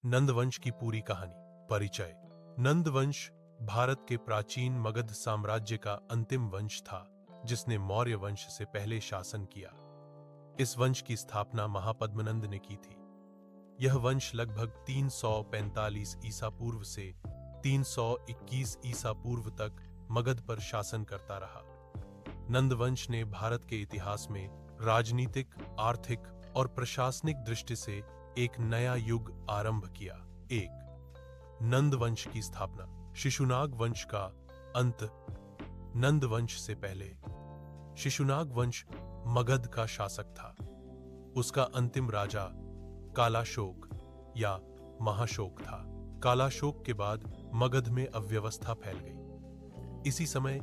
नंदवंश की पूरी कहानी। परिचय। नंदवंश भारत के प्राचीन मगध साम्राज्य का अंतिम वंश था, जिसने मौर्य वंश से पहले शासन किया। इस वंश की स्थापना महापद्मनंद ने की थी। यह वंश लगभग 345 ईसा पूर्व से 321 ईसा पूर्व तक मगध पर शासन करता रहा। नंदवंश ने भारत के इतिहास में राजनीतिक, आर्थिक और प्रशासनिक दृष्टि से एक नया युग आरंभ किया। एक, नंदवंश की स्थापना। शिशुनाग वंश का अंत। नंदवंश से पहले शिशुनाग वंश मगध का शासक था। उसका अंतिम राजा कालाशोक या महाशोक था। कालाशोक के बाद मगध में अव्यवस्था फैल गई। इसी समय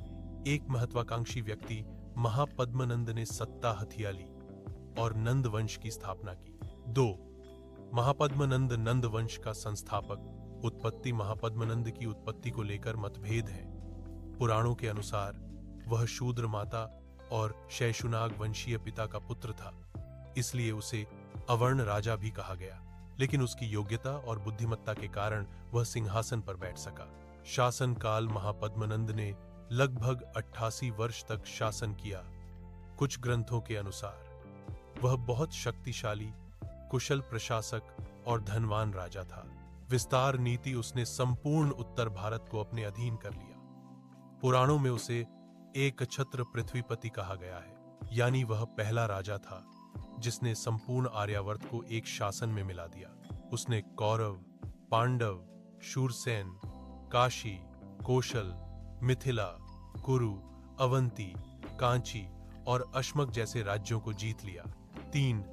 एक महत्वाकांक्षी व्यक्ति महापद्मनंद ने सत्ता हथिया ली और नंदवंश की स्थापना की। 2. महापद्मनंद नंदवंश का संस्थापक। उत्पत्ति। महापद्मनंद की उत्पत्ति को लेकर मतभेद है। पुराणों के अनुसार वह शूद्र माता और शैशुनाग वंशीय पिता का पुत्र था, इसलिए उसे अवर्ण राजा भी कहा गया। लेकिन उसकी योग्यता और बुद्धिमत्ता के कारण वह सिंहासन पर बैठ सका। शासन काल। महापद्मनंद ने लगभग 88 वर्ष तक शासन किया। कुछ ग्रंथों के अनुसार वह बहुत शक्तिशाली, कुशल प्रशासक और धनवान राजा था। विस्तार नीति। उसने संपूर्ण उत्तर भारत को अपने अधीन कर लिया। पुराणों में उसे एकछत्र पृथ्वीपति कहा गया है, यानी वह पहला राजा था जिसने संपूर्ण आर्यावर्त को एक शासन में मिला दिया। उसने कौरव, पांडव, शूरसेन, काशी, कौशल, मिथिला, कुरु, अवंती, कांची और अश्मक जैसे राज्यों को जीत लिया। 3.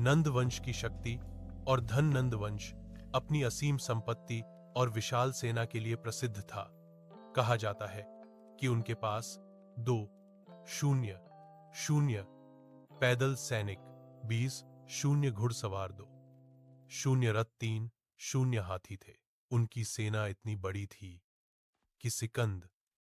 नंदवंश की शक्ति और धन। नंदवंश अपनी असीम संपत्ति और विशाल सेना के लिए प्रसिद्ध था। कहा जाता है कि उनके पास 2-0-0 पैदल सैनिक, 20-0 घुड़सवार, 2-0 रथ, 3-0 हाथी थे। उनकी सेना इतनी बड़ी थी कि सिकंद